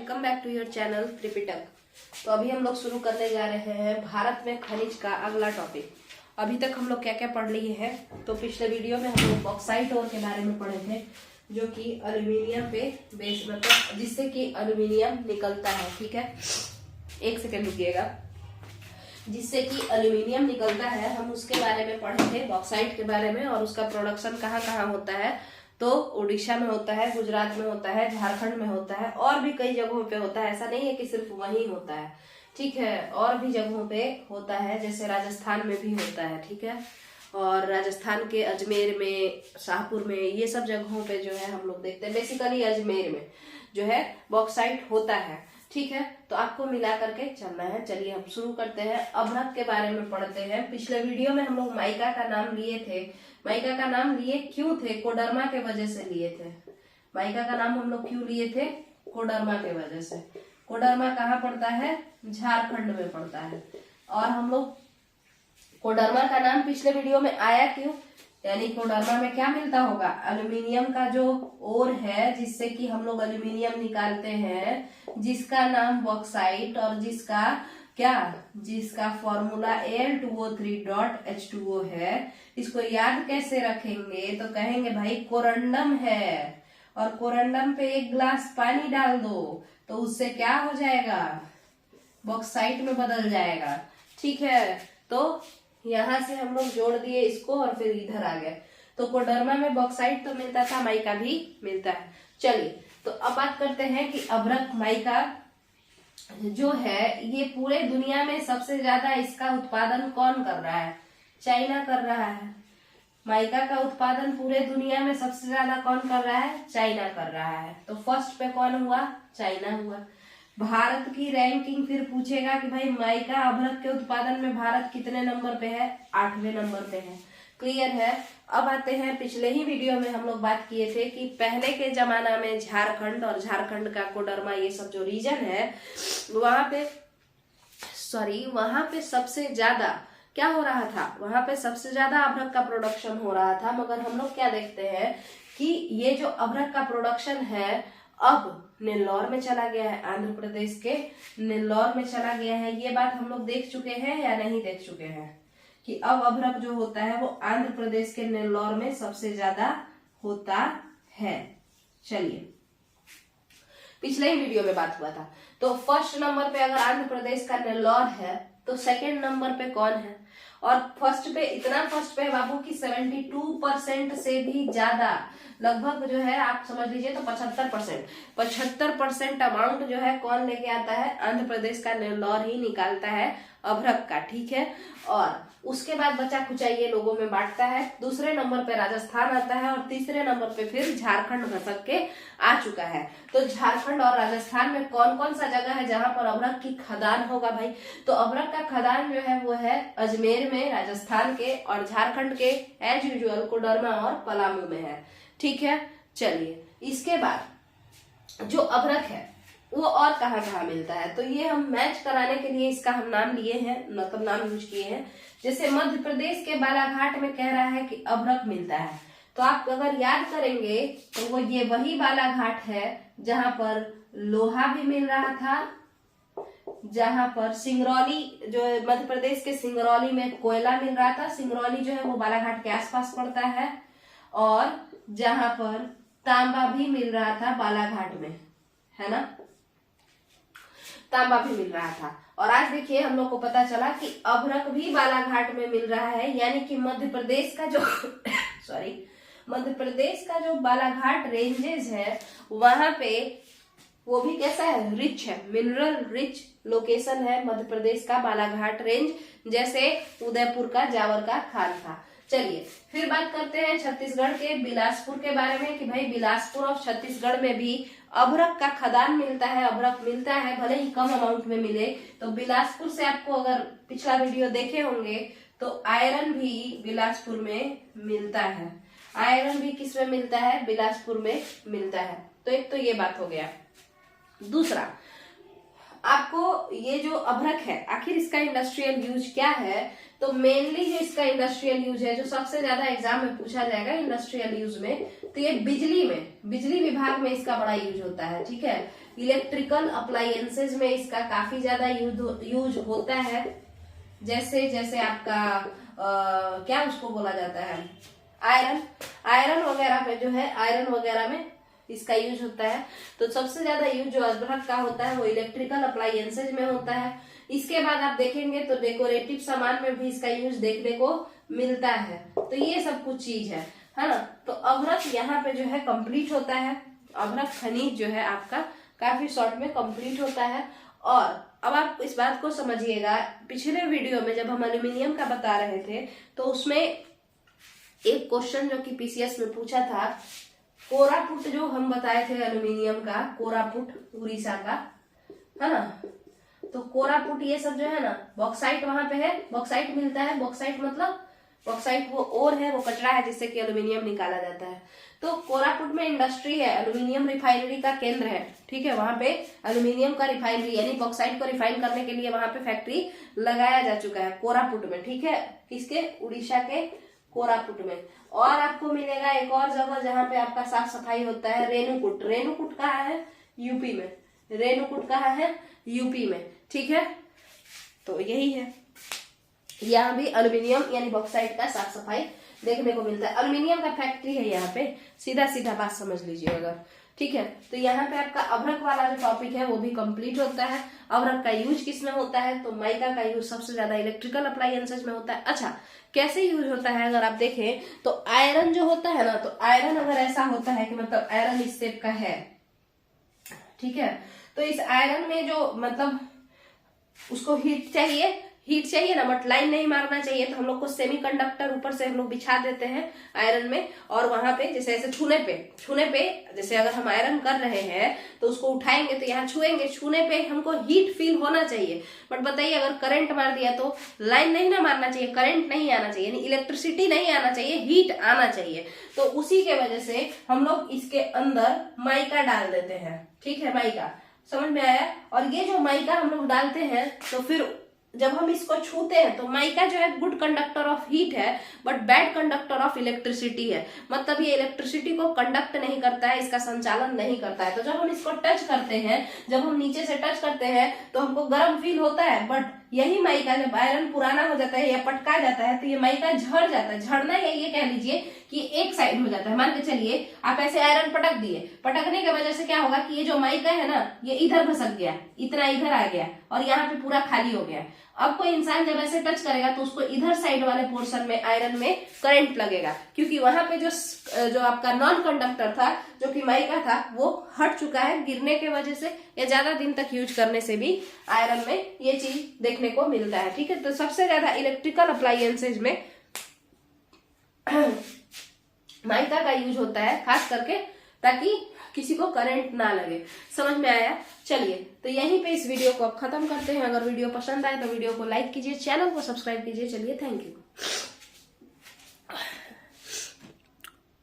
Welcome back to your channel Tripitaka. तो अभी हम लोग शुरू करने जा रहे हैं भारत में खनिज का अगला टॉपिक। अभी तक हम लोग क्या क्या पढ़ लिए हैं, तो पिछले वीडियो में हम लोग बॉक्साइट ओर के बारे में पढ़े थे, जो कि एल्यूमिनियम पे बेस मतलब जिससे कि एल्यूमिनियम निकलता है। ठीक है, एक सेकेंड रुकिएगा। जिससे कि एल्यूमिनियम निकलता है, हम उसके बारे में पढ़े थे, बॉक्साइट के बारे में, और उसका प्रोडक्शन कहाँ कहाँ होता है। तो उड़ीसा में होता है, गुजरात में होता है, झारखंड में होता है, और भी कई जगहों पे होता है। ऐसा नहीं है कि सिर्फ वहीं होता है, ठीक है, और भी जगहों पे होता है, जैसे राजस्थान में भी होता है। ठीक है, और राजस्थान के अजमेर में, शाहपुर में, ये सब जगहों पे जो है हम लोग देखते हैं। बेसिकली अजमेर में जो है बॉक्साइट होता है। ठीक है, तो आपको मिला करके चलना है। चलिए हम शुरू करते हैं। अभ्रक के बारे में पढ़ते हैं। पिछले वीडियो में हम लोग माइका का नाम लिए थे। माइका का नाम लिए क्यों थे? कोडरमा के वजह से लिए थे। माइका का नाम हम लोग क्यों लिए थे? कोडरमा के वजह से। कोडरमा कहाँ पड़ता है? झारखंड में पड़ता है। और हम लोग कोडरमा का नाम पिछले वीडियो में आया क्यों? यानी कोडरमा में क्या मिलता होगा? एल्यूमिनियम का जो ओर है, जिससे कि हम लोग एल्यूमिनियम निकालते हैं, जिसका नाम बॉक्साइट, और जिसका फॉर्मूला Al2O3.H2O है। इसको याद कैसे रखेंगे? तो कहेंगे भाई कोरंडम है, और कोरंडम पे एक गिलास पानी डाल दो तो उससे क्या हो जाएगा? बॉक्साइट में बदल जाएगा। ठीक है, तो यहां से हम लोग जोड़ दिए इसको और फिर इधर आ गए। तो कोडरमा में बॉक्साइट तो मिलता था, माइका भी मिलता है। चलिए, तो अब बात करते हैं कि अभ्रक माइका जो है, ये पूरे दुनिया में सबसे ज्यादा इसका उत्पादन कौन कर रहा है? चाइना कर रहा है। माइका का उत्पादन पूरे दुनिया में सबसे ज्यादा कौन कर रहा है? चाइना कर रहा है। तो फर्स्ट पे कौन हुआ? चाइना हुआ। भारत की रैंकिंग फिर पूछेगा कि भाई माइका अभ्रक के उत्पादन में भारत कितने नंबर पे है? 8वें नंबर पे है। क्लियर है। अब आते हैं, पिछले ही वीडियो में हम लोग बात किए थे कि पहले के जमाना में झारखंड और झारखंड का कोडरमा, ये सब जो रीजन है, वहां पे सबसे ज्यादा क्या हो रहा था? वहां पे सबसे ज्यादा अभ्रक का प्रोडक्शन हो रहा था। मगर हम लोग क्या देखते हैं कि ये जो अभ्रक का प्रोडक्शन है अब नेल्लौर में चला गया है। आंध्र प्रदेश के नेल्लौर में चला गया है। ये बात हम लोग देख चुके हैं या नहीं देख चुके हैं कि अब अभ्रक जो होता है वो आंध्र प्रदेश के नेल्लौर में सबसे ज्यादा होता है। चलिए, पिछले ही वीडियो में बात हुआ था। तो फर्स्ट नंबर पे अगर आंध्र प्रदेश का नेल्लौर है, तो सेकंड नंबर पे कौन है? और फर्स्ट पे बाबू की 72% से भी ज्यादा, लगभग जो है आप समझ लीजिए तो 75% अमाउंट जो है कौन लेके आता है? आंध्र प्रदेश का नेल्लौर ही निकालता है अभ्रक का। ठीक है, और उसके बाद बचा खुचा ये लोगों में बांटता है। दूसरे नंबर पे राजस्थान आता है, और तीसरे नंबर पे फिर झारखंड घसक के आ चुका है। तो झारखंड और राजस्थान में कौन कौन सा जगह है जहां पर अभ्रक की खदान होगा भाई? तो अभ्रक का खदान जो है वो है अजमेर में, राजस्थान के, और झारखंड के एज यूजुअल कोडरमा और पलामू में है। ठीक है, चलिए, इसके बाद जो अभ्रक है वो और कहाँ कहाँ मिलता है, तो ये हम मैच कराने के लिए इसका हम नाम लिए हैं, मतलब नाम यूज किए हैं। जैसे मध्य प्रदेश के बालाघाट में कह रहा है कि अभ्रक मिलता है, तो आप अगर याद करेंगे तो वो ये वही बालाघाट है जहां पर लोहा भी मिल रहा था, जहां पर सिंगरौली, जो मध्य प्रदेश के सिंगरौली में कोयला मिल रहा था। सिंगरौली जो है वो बालाघाट के आसपास पड़ता है, और जहां पर तांबा भी मिल रहा था बालाघाट में, है ना, तांबा भी मिल रहा था। और आज देखिए हम लोग को पता चला कि अभ्रक भी बालाघाट में मिल रहा है। यानी कि मध्य प्रदेश का जो मध्य प्रदेश का जो बालाघाट रेंजेस है, वहां पे वो भी कैसा है? रिच है, मिनरल रिच लोकेशन है मध्य प्रदेश का बालाघाट रेंज, जैसे उदयपुर का जावर का खान था। चलिए, फिर बात करते हैं छत्तीसगढ़ के बिलासपुर के बारे में कि भाई बिलासपुर और छत्तीसगढ़ में भी अभ्रक का खदान मिलता है। अभ्रक मिलता है, भले ही कम अमाउंट में मिले। तो बिलासपुर से आपको अगर पिछला वीडियो देखे होंगे तो आयरन भी बिलासपुर में मिलता है। आयरन भी किस में मिलता है? बिलासपुर में मिलता है। तो एक तो ये बात हो गया। दूसरा, आपको ये जो अभ्रक है, आखिर इसका इंडस्ट्रियल यूज क्या है? तो मेनली जो इसका इंडस्ट्रियल यूज है, जो सबसे ज्यादा एग्जाम में पूछा जाएगा इंडस्ट्रियल यूज में, तो ये बिजली विभाग में इसका बड़ा यूज होता है। ठीक है, इलेक्ट्रिकल अप्लायंसेज में इसका काफी ज्यादा यूज होता है। जैसे जैसे आपका क्या उसको बोला जाता है, आयरन वगैरह पे जो है, आयरन वगैरह में इसका यूज होता है। तो सबसे ज्यादा यूज जो अदरक का होता है वो इलेक्ट्रिकल अप्लायंसेज में होता है। इसके बाद आप देखेंगे तो डेकोरेटिव सामान में भी इसका यूज देखने को मिलता है। तो ये सब कुछ चीज है ना। तो अभ्रक यहाँ पे जो है कंप्लीट होता है। अभ्रक खनिज जो है आपका काफी शॉर्ट में कंप्लीट होता है। और अब आप इस बात को समझिएगा, पिछले वीडियो में जब हम एल्यूमिनियम का बता रहे थे तो उसमें एक क्वेश्चन जो कि पीसीएस में पूछा था, कोरापुट जो हम बताए थे एल्यूमिनियम का, कोरापुट उड़ीसा का, है ना। तो कोरापुट ये सब जो है ना, बॉक्साइट वहां पे है, बॉक्साइट मिलता है। बॉक्साइट मतलब बॉक्साइट वो ओर है, वो कचरा है जिससे कि एल्यूमिनियम निकाला जाता है। तो कोरापुट में इंडस्ट्री है, एल्यूमिनियम रिफाइनरी का केंद्र है, ठीक है। वहां पे एल्यूमिनियम का रिफाइनरी यानी बॉक्साइट को रिफाइन करने के लिए वहां पे फैक्ट्री लगाया जा चुका है कोरापुट में, ठीक है। किसके? उड़ीसा के कोरापुट में। और आपको मिलेगा एक और जगह जहां पे आपका साफ सफाई होता है, रेणुकूट। रेणुकूट कहाँ है? यूपी में। रेणुकूट कहाँ है? यूपी में, ठीक है। तो यही है, यहाँ भी एल्यूमिनियम यानी बॉक्साइट का साफ सफाई देखने को मिलता है। एल्यूमिनियम का फैक्ट्री है यहाँ पे, सीधा सीधा बात समझ लीजिए अगर, ठीक है। तो यहाँ पे आपका अभ्रक वाला जो टॉपिक है वो भी कंप्लीट होता है। अभ्रक का यूज किस में होता है? तो माइका का यूज सबसे ज्यादा इलेक्ट्रिकल अप्लायंसेज में होता है। अच्छा, कैसे यूज होता है अगर आप देखें तो आयरन जो होता है ना, तो आयरन अगर ऐसा होता है कि मतलब आयरन इस शेप का है, ठीक है। तो इस आयरन में जो मतलब उसको हीट चाहिए ना, बट लाइन नहीं मारना चाहिए। तो हम लोग को सेमीकंडक्टर ऊपर से हम लोग बिछा देते हैं आयरन में, और वहां पे जैसे ऐसे छूने पे जैसे अगर हम आयरन कर रहे हैं तो उसको उठाएंगे तो यहाँ छुएंगे, छूने पे हमको हीट फील होना चाहिए। बट बताइए अगर करंट मार दिया तो लाइन नहीं ना मारना चाहिए, करंट नहीं आना चाहिए, यानी इलेक्ट्रिसिटी नहीं आना चाहिए, हीट आना चाहिए। तो उसी के वजह से हम लोग इसके अंदर माइका डाल देते हैं, ठीक है। माइका, समझ में आया। और ये जो माइका हम लोग डालते हैं तो फिर जब हम इसको छूते हैं तो माइका जो है गुड कंडक्टर ऑफ हीट है but bad conductor of electricity है। मतलब ये इलेक्ट्रिसिटी को कंडक्ट नहीं करता है, इसका संचालन नहीं करता है। तो जब हम इसको टच करते हैं, जब हम नीचे से टच करते हैं तो हमको गर्म फील होता है। बट यही माइका जब आयरन पुराना हो जाता है या पटका जाता है तो ये माइका झड़ जाता है। झड़ना या ये कह लीजिए कि एक साइड हो जाता है। मान के चलिए आप ऐसे आयरन पटक दिए, पटकने की वजह से क्या होगा कि ये जो माइका है ना, ये इधर घसक गया, इतना इधर आ गया और यहाँ पे पूरा खाली हो गया। अब कोई इंसान जब ऐसे टच करेगा तो उसको इधर साइड वाले पोर्शन में आयरन में करंट लगेगा, क्योंकि वहां पे जो आपका नॉन कंडक्टर था, जो कि माइका था, वो हट चुका है गिरने के वजह से या ज्यादा दिन तक यूज करने से भी आयरन में ये चीज देखने को मिलता है, ठीक है। तो सबसे ज्यादा इलेक्ट्रिकल अप्लायंसेज में माइका का यूज होता है, खास करके ताकि किसी को करंट ना लगे। समझ में आया? चलिए, तो यहीं पे इस वीडियो को अब खत्म करते हैं। अगर वीडियो पसंद आए तो वीडियो को लाइक कीजिए, चैनल को सब्सक्राइब कीजिए। चलिए, थैंक यू।